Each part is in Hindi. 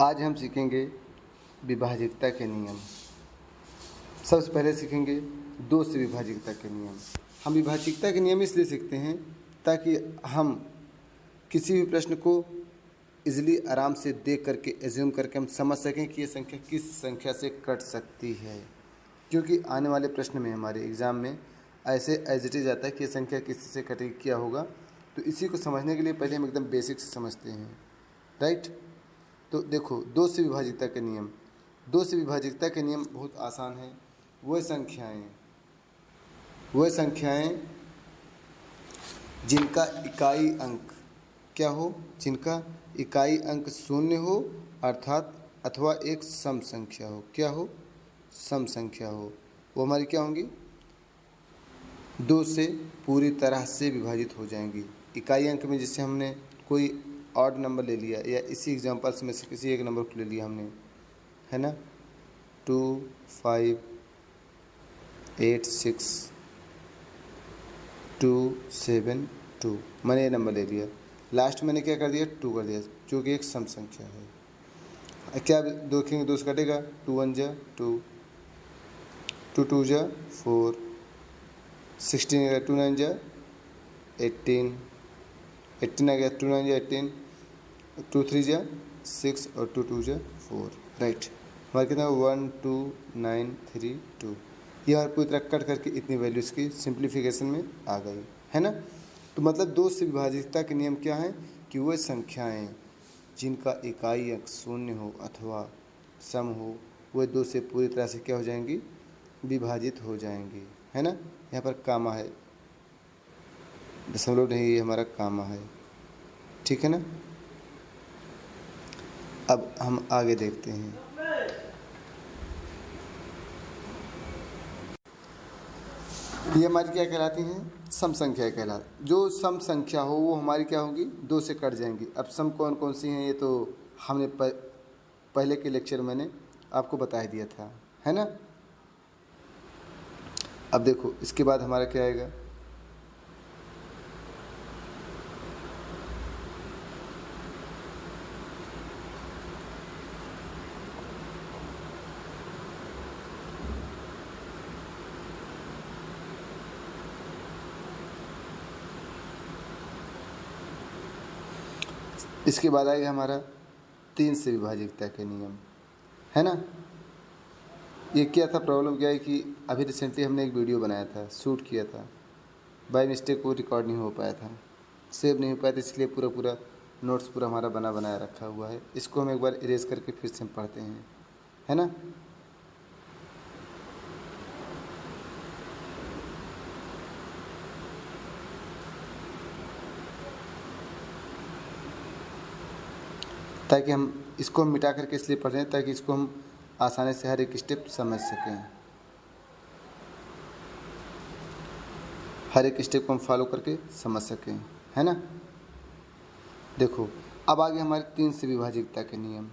आज हम सीखेंगे विभाज्यता के नियम। सबसे पहले सीखेंगे दो से विभाज्यता के नियम। हम विभाज्यता के नियम इसलिए सीखते हैं ताकि हम किसी भी प्रश्न को इजीली आराम से देख करके एज्यूम करके हम समझ सकें कि ये संख्या किस संख्या से कट सकती है, क्योंकि आने वाले प्रश्न में हमारे एग्ज़ाम में ऐसे एज इट इज आता है कि ये संख्या किस से कटेगी, क्या होगा। तो इसी को समझने के लिए पहले हम एकदम बेसिक से समझते हैं, राइट। तो देखो, दो से विभाज्यता के नियम। दो से विभाज्यता के नियम बहुत आसान है। वह संख्याएं जिनका इकाई अंक क्या हो, जिनका इकाई अंक शून्य हो अर्थात अथवा एक सम संख्या हो। क्या हो? सम संख्या हो। वो हमारी क्या होंगी? दो से पूरी तरह से विभाजित हो जाएंगी। इकाई अंक में जैसे हमने कोई ऑड नंबर ले लिया या इसी एग्जांपल्स में से किसी एक नंबर को ले लिया हमने, है ना, 2 5 8 6 2 7 2, मैंने ये नंबर ले लिया। लास्ट मैंने क्या कर दिया? 2 कर दिया, जो कि एक सम संख्या है। क्या देखेंगे? 2 से कटेगा, 2 1 जा 2, 2 2 जा 4, 16 आ गया, 2 9 जा 18, 18 आ गया, 2 9 जा 18, 2 3 जा 6 और 2 2 जा 4, राइट। हमारा कितना? 1 2 9 3 2। ये हमारे पूरी तरह कट करके इतनी वैल्यूज़ की सिंप्लीफिकेशन में आ गई, है ना। तो मतलब दो से विभाज्यता के नियम क्या है कि वह संख्याएं जिनका इकाई अंक शून्य हो अथवा सम हो, वह दो से पूरी तरह से क्या हो जाएंगी? विभाजित हो जाएंगी, है ना। यहाँ पर कामा है, दशमलव नहीं, ये हमारा कामा है, ठीक है ना। अब हम आगे देखते हैं। ये हमारी क्या कहलाती हैं? सम संख्या कहलाती। जो सम संख्या हो वो हमारी क्या होगी? दो से कट जाएंगी। अब सम कौन कौन सी हैं ये तो हमने पहले के लेक्चर में मैंने आपको बता ही दिया था, है ना। अब देखो, इसके बाद हमारा क्या आएगा? इसके बाद आएगा हमारा तीन से विभाज्यता के नियम, है ना। ये क्या था? प्रॉब्लम क्या है कि अभी रिसेंटली हमने एक वीडियो बनाया था, शूट किया था, बाय मिस्टेक वो रिकॉर्ड नहीं हो पाया था, सेव नहीं हो पाया था, इसलिए पूरा नोट्स पूरा हमारा बनाया रखा हुआ है। इसको हम एक बार इरेज करके फिर से हम पढ़ते हैं, है ना। ताकि हम इसको हम मिटा करके इसलिए पढ़ रहे हैं ताकि इसको हम आसानी से हर एक स्टेप समझ सकें, हर एक स्टेप को हम फॉलो करके समझ सकें, है ना। देखो, अब आगे हमारे तीन से विभाज्यता के नियम।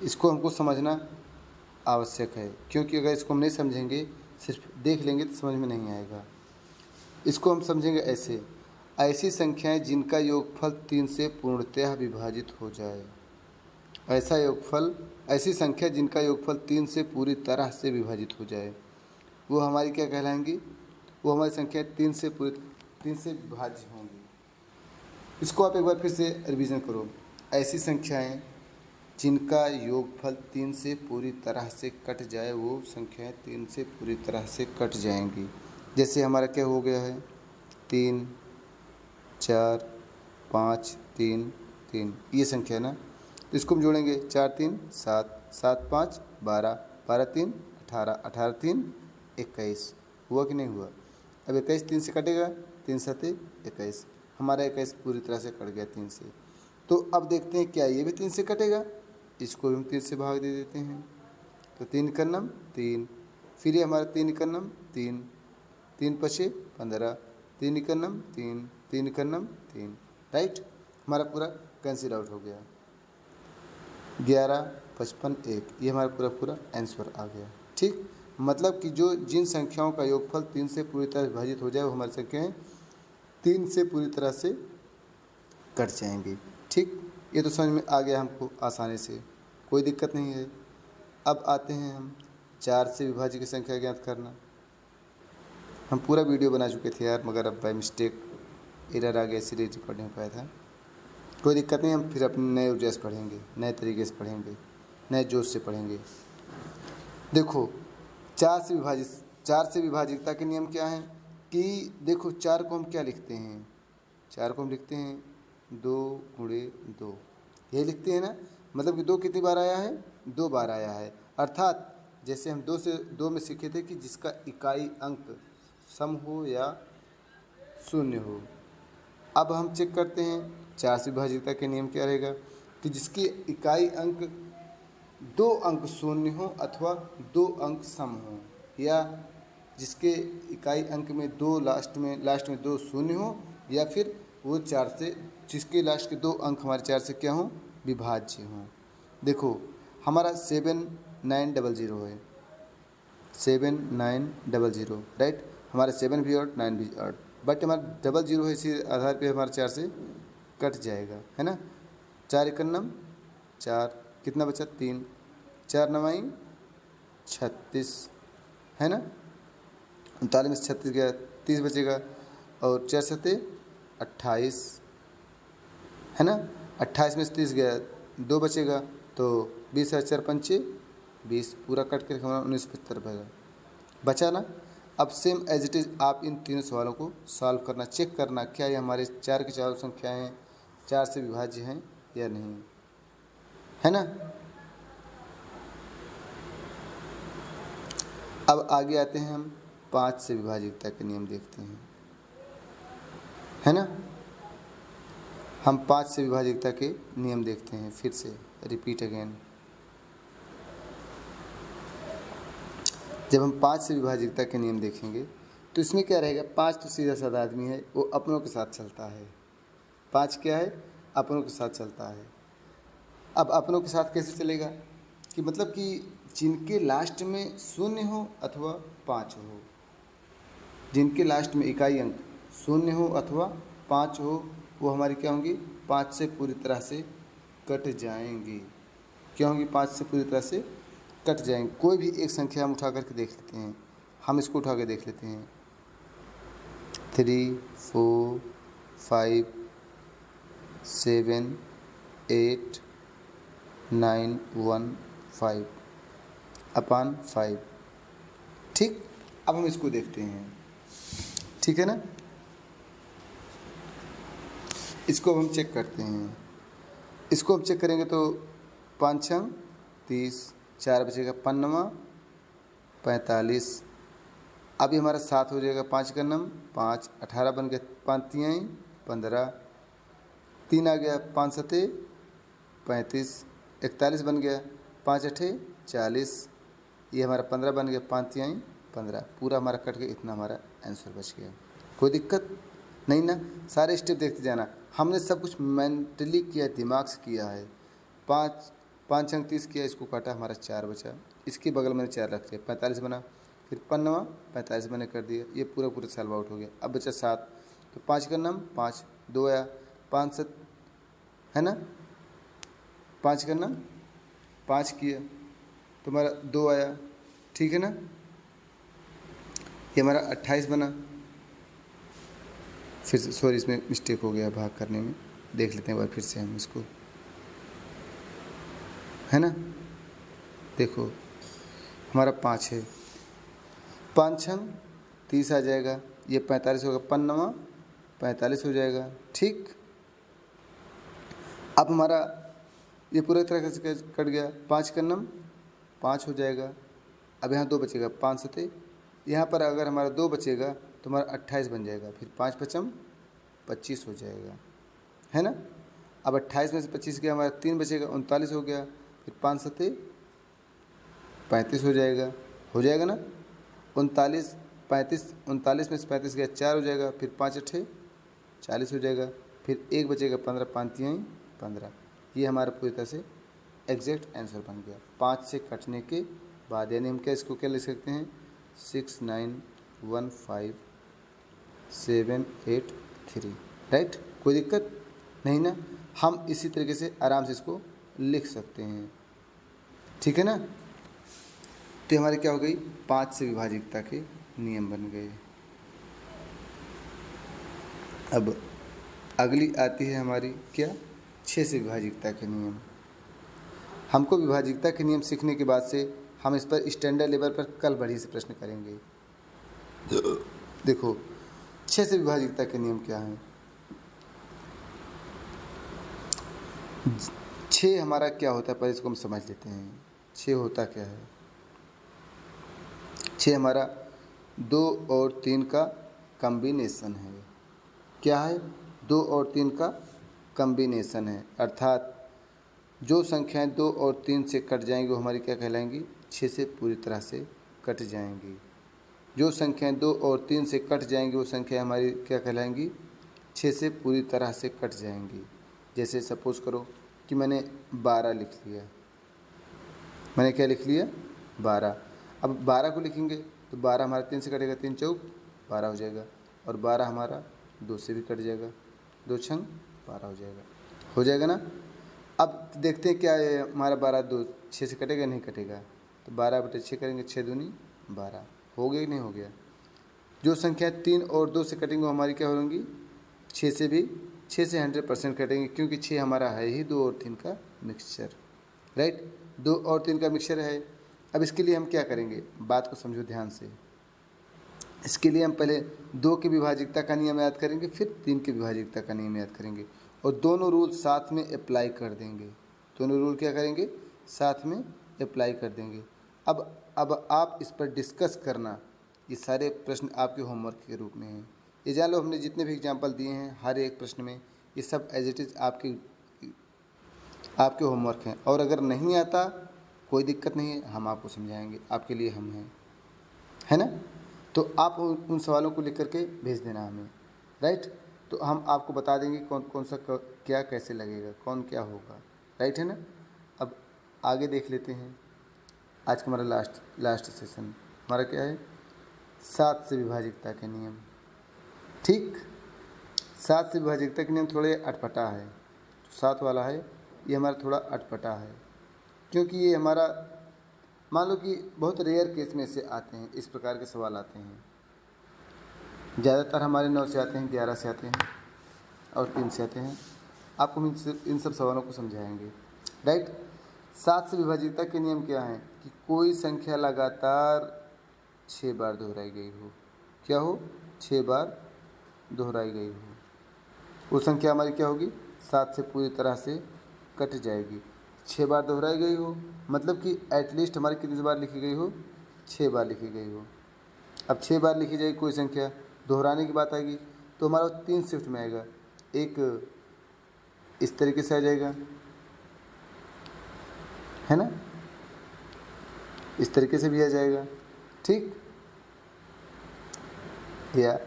इसको हमको समझना आवश्यक है, क्योंकि अगर इसको हम नहीं समझेंगे, सिर्फ देख लेंगे तो समझ में नहीं आएगा। इसको हम समझेंगे ऐसे: ऐसी संख्याएं जिनका योगफल 3 से पूर्णतः विभाजित हो जाए। ऐसी संख्या जिनका योगफल 3 से पूरी तरह से विभाजित हो जाए, वो हमारी क्या कहलाएंगी? वो हमारी संख्या 3 से विभाज्य होंगी। इसको आप एक बार फिर से रिवीजन करो। ऐसी संख्याएं जिनका योगफल 3 से पूरी तरह से कट जाए, वो संख्याएं 3 से पूरी तरह से कट जाएंगी। जैसे हमारा क्या हो गया है? 3 4 5 3 3, ये संख्या है ना। तो इसको हम जोड़ेंगे, 4 3 7, 7 5 12, 12 3 18, 18 3 21। हुआ कि नहीं हुआ? अब 21 3 से कटेगा, 3 7 21, हमारा 21 पूरी तरह से कट गया 3 से। तो अब देखते हैं क्या ये भी 3 से कटेगा? इसको भी हम 3 से भाग दे देते हैं, तो 3 का नम 3, फिर ये हमारा 3 का नम 3, 3 पचे 15, 3 का नम 3, 3 का नम 3, राइट। हमारा पूरा कैंसिल आउट हो गया। 11 55 1, ये हमारा पूरा आंसर आ गया, ठीक। मतलब कि जिन संख्याओं का योगफल 3 से पूरी तरह विभाजित हो जाए, वो हमारी संख्याएँ 3 से पूरी तरह से कट जाएंगी, ठीक। ये तो समझ में आ गया हमको आसानी से, कोई दिक्कत नहीं है। अब आते हैं हम 4 से विभाज्य की संख्या ज्ञात करना। हम पूरा वीडियो बना चुके थे यार, मगर अब बाय मिस्टेक एरर आ गया, इसलिए पढ़ नहीं पाया था। कोई दिक्कत नहीं, हम फिर अपने नए ऊर्जा से पढ़ेंगे, नए तरीके से पढ़ेंगे, नए जोश से पढ़ेंगे। देखो 4 से विभाजितता के नियम क्या हैं कि देखो 4 को हम क्या लिखते हैं, 4 को हम लिखते हैं 2 गुणे 2, ये लिखते हैं ना। मतलब कि 2 कितनी बार आया है, 2 बार आया है। अर्थात जैसे हम 2 में सीखे थे कि जिसका इकाई अंक सम हो या शून्य हो। अब हम चेक करते हैं 4 से विभाजितता के नियम क्या रहेगा कि जिसकी इकाई अंक 2 अंक शून्य हो अथवा 2 अंक सम हो, या जिसके इकाई अंक में 2 लास्ट में 2 शून्य हो, या फिर वो 4 से जिसके लास्ट के 2 अंक हमारे 4 से क्या हो, विभाज्य हों। देखो हमारा 7900 है, 7900 राइट। हमारा 7 भी और 9 भी और, बट हमारा 00 है, इसी आधार पे हमारे 4 से कट जाएगा, है ना। 4 एकम नम 4, कितना बचा 3, 4 नवाई 36, है ना। 39 में से 36 गया 30 बचेगा, और 4 सते 28, है ना। 28 में से 30 गया 2 बचेगा, तो 20 है 4 पंचे 20, पूरा कट के हमारा 1975 बचा ना। अब सेम एज इट इज़ आप इन तीनों सवालों को सॉल्व करना, चेक करना क्या ये हमारे 4 की 4 संख्याएँ 4 से विभाज्य हैं या नहीं, है ना। अब आगे आते हैं हम 5 से विभाजितता के नियम देखते हैं, है ना। हम 5 से विभाजितता के नियम देखते हैं, फिर से रिपीट अगेन। जब हम 5 से विभाजितता के नियम देखेंगे तो इसमें क्या रहेगा, 5 तो सीधा साधा आदमी है, वो अपनों के साथ चलता है। 5 क्या है, अपनों के साथ चलता है। अब अपनों के साथ कैसे चलेगा कि मतलब कि जिनके लास्ट में शून्य हो अथवा 5 हो, जिनके लास्ट में इकाई अंक शून्य हो अथवा 5 हो, वो हमारी क्या होंगी, 5 से पूरी तरह से कट जाएंगी। क्या होंगी, 5 से पूरी तरह से कट जाएंगे। कोई भी एक संख्या हम उठा करके देख लेते हैं, हम इसको उठा के देख लेते हैं 3 4 5 7 8 9 1 5 अपान 5, ठीक। अब हम इसको देखते हैं, ठीक है ना। इसको हम चेक करते हैं, इसको हम चेक करेंगे तो 5 छंग 30, 4 बचेगा 5 45, अभी हमारा 7 हो जाएगा, 5 का नम 5 18 बन गया, 5 तिहाई 15, 3 आ गया, 5 सते 35, 41 बन गया, 5 अठे 40, ये हमारा 15 बन गया, 5 तिहाई 15, पूरा हमारा कट गया, इतना हमारा आंसर बच गया। कोई दिक्कत नहीं ना। सारे स्टेप देखते जाना, हमने सब कुछ मेंटली किया, दिमाग से किया है। 5 अंक 30 किया, इसको काटा, हमारा 4 बचा, इसके बगल में 4 रख दिया, 45 बना, फिर 5 45 मैंने कर दिया, ये पूरा पूरा सॉल्व आउट हो गया। अब बचा 7, तो 5 का नाम 5 2 आया, 5 7, है ना। 5 का नाम 5 किया तो हमारा 2 आया, ठीक है ना। ये हमारा 28 बना, फिर से सॉरी इसमें मिस्टेक हो गया भाग करने में, देख लेते हैं एक बार फिर से हम इसको, है ना। देखो हमारा 5 है, 5 छंग 30 आ जाएगा, ये 45 होगा, 5 45 हो जाएगा, ठीक। अब हमारा ये पूरा तरह से कट गया, 5 का नम 5 हो जाएगा, अब यहाँ 2 बचेगा, 5 सते, यहाँ पर अगर हमारा 2 बचेगा तो हमारा 28 बन जाएगा, फिर 5 पचम 25 हो जाएगा, है ना। अब 28 में से 25 गया, हमारा 3 बचेगा, 39 हो गया, फिर 5 सते 35 हो जाएगा ना। 39 35, 39 में से 35 गया 4 हो जाएगा, फिर 5 अठे 40 हो जाएगा, फिर 1 बचेगा 15, 5 तिहाई 15, ये हमारा पूरी तरह से एग्जैक्ट आंसर बन गया 5 से कटने के बाद। यानी हम क्या इसको क्या लिख सकते हैं, 6 9 1 5 7 8 3, राइट। कोई दिक्कत नहीं ना। हम इसी तरीके से आराम से इसको लिख सकते हैं, ठीक है ना। तो हमारे क्या हो गई, 5 से विभाजितता के नियम बन गए। अब अगली आती है हमारी क्या, 6 से विभाजितता के नियम। हमको विभाजितता के नियम सीखने के बाद से हम इस पर स्टैंडर्ड लेवल पर कल बढ़ी से प्रश्न करेंगे। देखो 6 से विभाजितता के नियम क्या हैं। 6 हमारा क्या होता है, पहले इसको हम समझ लेते हैं। 6 होता क्या है। 6 हमारा 2 और 3 का कॉम्बिनेशन है। क्या है, 2 और 3 का कॉम्बिनेशन है, अर्थात जो संख्याएं 2 और 3 से कट जाएंगी वो हमारी क्या कहलाएंगी, 6 से पूरी तरह से कट जाएंगी। जो संख्याएं 2 और 3 से कट जाएंगी वो संख्या हमारी क्या कहलाएंगी, 6 से पूरी तरह से कट जाएंगी। जैसे सपोज करो कि मैंने 12 लिख लिया, मैंने क्या लिख लिया, 12। अब 12 को लिखेंगे तो 12 हमारा 3 से कटेगा, 3 चौक 12 हो जाएगा, और 12 हमारा 2 से भी कट जाएगा, 2 छंग 12 हो जाएगा ना। अब देखते हैं क्या है हमारा 12 2 6 से कटेगा नहीं कटेगा, तो 12/6 करेंगे, 6 दूनी 12 हो गया कि नहीं हो गया। जो संख्या 3 और 2 से कटेंगे वो हमारी क्या होंगी, 6 से भी 6 से 100% कटेंगे, क्योंकि 6 हमारा है ही 2 और 3 का मिक्सचर, राइट। 2 और 3 का मिक्सचर है। अब इसके लिए हम क्या करेंगे, बात को समझो ध्यान से। इसके लिए हम पहले 2 की विभाजितता का नियम याद करेंगे, फिर 3 की विभाजितता का नियम याद करेंगे, और दोनों रूल साथ में अप्लाई कर देंगे। दोनों रूल क्या करेंगे, साथ में अप्लाई कर देंगे। अब आप इस पर डिस्कस करना, ये सारे प्रश्न आपके होमवर्क के रूप में हैं। ये जान लो हमने जितने भी एग्जाम्पल दिए हैं हर एक प्रश्न में ये सब एज इट इज़ आपके होमवर्क हैं। और अगर नहीं आता कोई दिक्कत नहीं है, हम आपको समझाएंगे, आपके लिए हम हैं, है ना। तो आप उन सवालों को लिख करके भेज देना हमें, राइट। तो हम आपको बता देंगे कौन कौन सा क्या कैसे लगेगा, कौन क्या होगा, राइट है ना। अब आगे देख लेते हैं। आज का हमारा लास्ट सेशन हमारा क्या है, 7 से विभाजितता के नियम। ठीक, 7 से विभाजितता के नियम थोड़े अटपटा है। जो 7 वाला है ये हमारा थोड़ा अटपटा है, क्योंकि ये हमारा मान लो कि बहुत रेयर केस में से आते हैं, इस प्रकार के सवाल आते हैं। ज़्यादातर हमारे 9 से आते हैं, 11 से आते हैं और 3 से आते हैं। आपको हम इन सब सवालों को समझाएंगे, राइट। 7 से विभाजितता के नियम क्या हैं कि कोई संख्या लगातार 6 बार दोहराई गई हो। क्या हो, 6 बार दोहराई गई हो, वो संख्या हमारी क्या होगी, 7 से पूरी तरह से कट जाएगी। 6 बार दोहराई गई हो मतलब कि एटलीस्ट हमारी कितनी बार लिखी गई हो, 6 बार लिखी गई हो। अब 6 बार लिखी जाएगी कोई संख्या, दोहराने की बात आएगी तो हमारा 3 शिफ्ट में आएगा। एक इस तरीके से आ जाएगा, है ना, इस तरीके से भी आ जाएगा, ठीक, या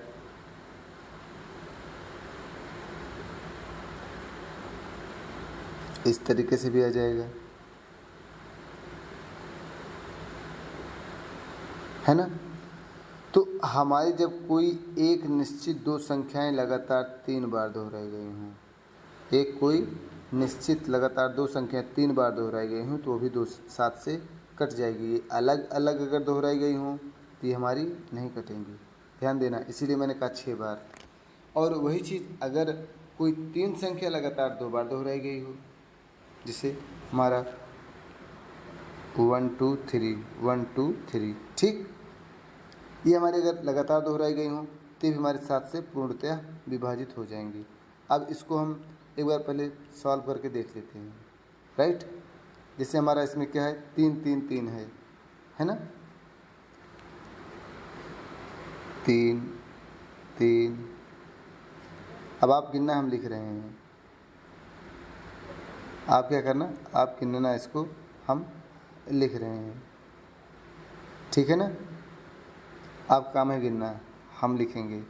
इस तरीके से भी आ जाएगा, है ना। तो हमारी जब कोई एक निश्चित 2 संख्याएं लगातार 3 बार दोहराई गई हों, एक कोई निश्चित लगातार 2 संख्याएं 3 बार दोहराई गई हों तो वो भी 2 7 से कट जाएगी। ये अलग अलग अगर दोहराई गई हों तो ये हमारी नहीं कटेंगी, ध्यान देना। इसीलिए मैंने कहा 6 बार। और वही चीज़ अगर कोई 3 संख्या लगातार 2 बार दोहराई गई हो, जिसे हमारा 1 2 3 1 2 3, ठीक, ये हमारी अगर लगातार दोहराई गई हों तो भी हमारे 7 से पूर्णतः विभाजित हो जाएंगी। अब इसको हम एक बार पहले सॉल्व करके देख लेते हैं, राइट। जैसे हमारा इसमें क्या है, 3 3 3 है ना, 3 3। अब आप गिनना, हम लिख रहे हैं, आप क्या करना, आप गिनना, इसको हम लिख रहे हैं, ठीक है ना। आप काम है गिनना, हम लिखेंगे।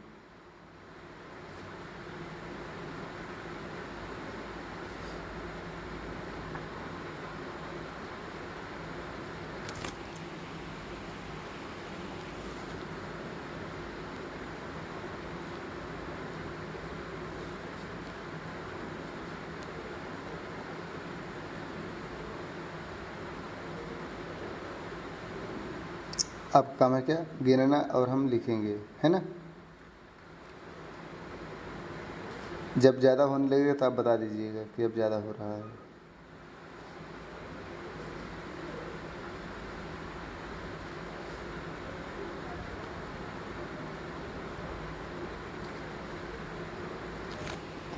अब काम है क्या, गिनना और हम लिखेंगे, है ना। जब ज़्यादा होने लगेगा तो आप बता दीजिएगा कि अब ज़्यादा हो रहा है।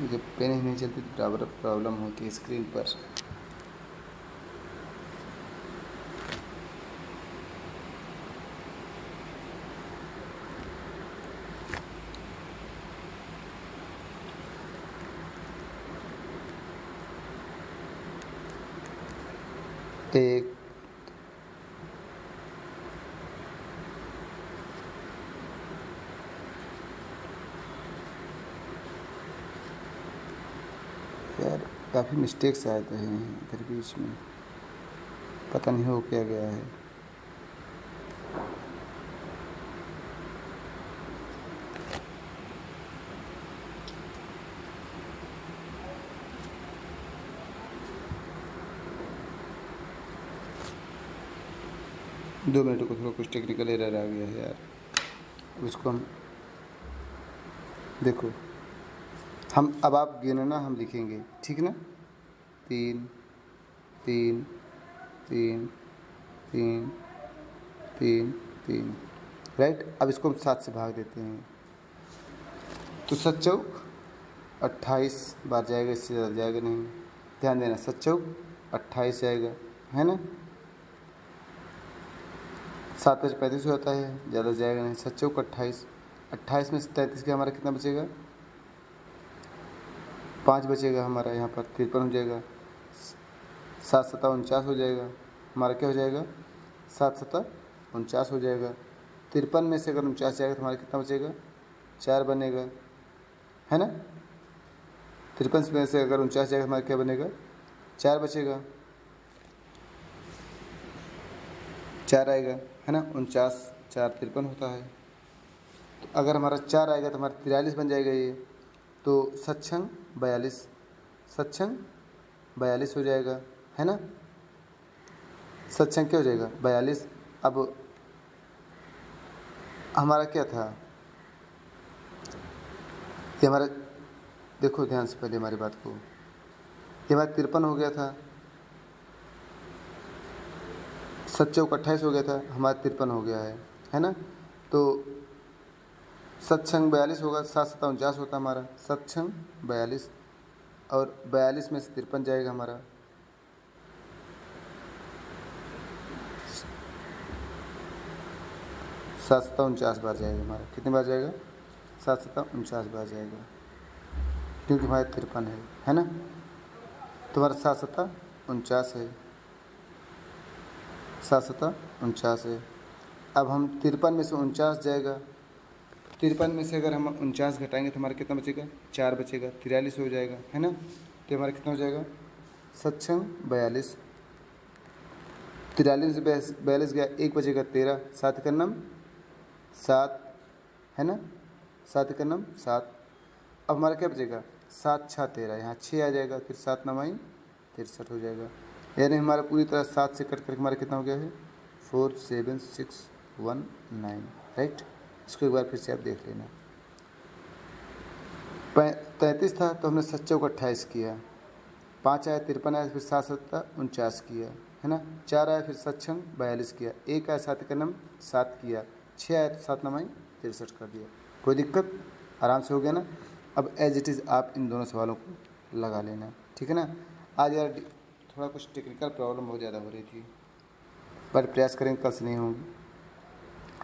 जब पेन ही नहीं चलती तो प्रॉब्लम होती है स्क्रीन पर। एक, यार काफ़ी मिस्टेक्स आए थे इधर बीच में, पता नहीं हो क्या गया है। दो मिनट को, थोड़ा कुछ टेक्निकल एरर आ गया है यार। उसको हम देखो, हम अब आप गिनना हम लिखेंगे, ठीक ना। 3 3 3 3 3 3, राइट। अब इसको हम 7 से भाग देते हैं तो 7 चौक 28 बार जाएगा, इससे ज़्यादा जाएगा नहीं। ध्यान देना, 7 चौक 28 जाएगा, है ना। 7 5 35 होता है, ज़्यादा जाएगा नहीं। 7 चौक 28, 28 में से 33 का हमारा कितना बचेगा, 5 बचेगा हमारा, यहाँ पर 53 हो जाएगा। 7 7 49 हो जाएगा हमारा, क्या हो जाएगा, 7 7 49 हो जाएगा। 53 में से अगर 49 जाएगा तो हमारा कितना बचेगा, 4 बनेगा, है ना। 53 में से अगर 49 जाएगा हमारा क्या बनेगा, 4 बचेगा, 4 आएगा, है ना। 49 4 53 होता है। तो अगर हमारा 4 आएगा तो हमारा 43 बन जाएगा ये। तो 7 छंग 42, 7 छंग 42 हो जाएगा, है ना। 7 छंग क्या हो जाएगा, 42। अब हमारा क्या था, ये हमारा, देखो ध्यान से पहले हमारी बात को, ये हमारा 53 हो गया था, 7 चौक 28 हो गया था, हमारा 53 हो गया है ना। तो 7 छंग 42 होगा, 7 7 49 होता हमारा, 7 छंग 42, और 42 में से 53 जाएगा हमारा, 7 7 49 बार जाएगा हमारा। कितनी बार जाएगा, 7 7 49 बार जाएगा, क्योंकि हमारा 53 है ना। तो हमारा 7 7 49 है, 7 7 49 है। अब हम 53 में से 49 जाएगा, 53 में से अगर हम 49 घटाएंगे तो हमारा कितना बचेगा, 4 बचेगा, 43 हो जाएगा, है ना। तो हमारा कितना हो जाएगा, 7 छंग 42, 43 से 42 गया, 1 बचेगा 13, 7 का नम 7, है ना, 7 का नम 7। अब हमारा क्या बचेगा, 7 6 13, यहाँ 6 आ जाएगा, फिर 7 9 63 हो जाएगा। यानी हमारा पूरी तरह 7 से कट करके हमारा कितना हो गया है, 4 7 6 1 9, राइट। इसको एक बार फिर से आप देख लेना। 33 था तो हमने 7 चौक 28 किया, 5 आया 53 आया, फिर 7 7 49 किया, है ना। 4 आया, फिर 7 छंग 42 किया, 1 आया 7 का नम 7 किया, 6 आया तो 7 9 63 कर दिया। कोई दिक्कत, आराम से हो गया ना। अब एज इट इज़ आप इन दोनों सवालों को लगा लेना, ठीक है ना। आज यार थोड़ा कुछ टेक्निकल प्रॉब्लम बहुत ज़्यादा हो रही थी, पर प्रयास करेंगे कल से नहीं होगी।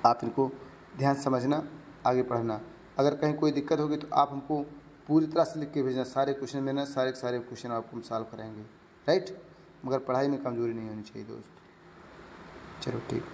आप इनको ध्यान से समझना, आगे पढ़ना। अगर कहीं कोई दिक्कत होगी तो आप हमको पूरी तरह से लिख के भेजना, सारे क्वेश्चन देना, सारे के सारे क्वेश्चन आपको हम सॉल्व कराएंगे, राइट। मगर पढ़ाई में कमजोरी नहीं होनी चाहिए दोस्त। चलो ठीक।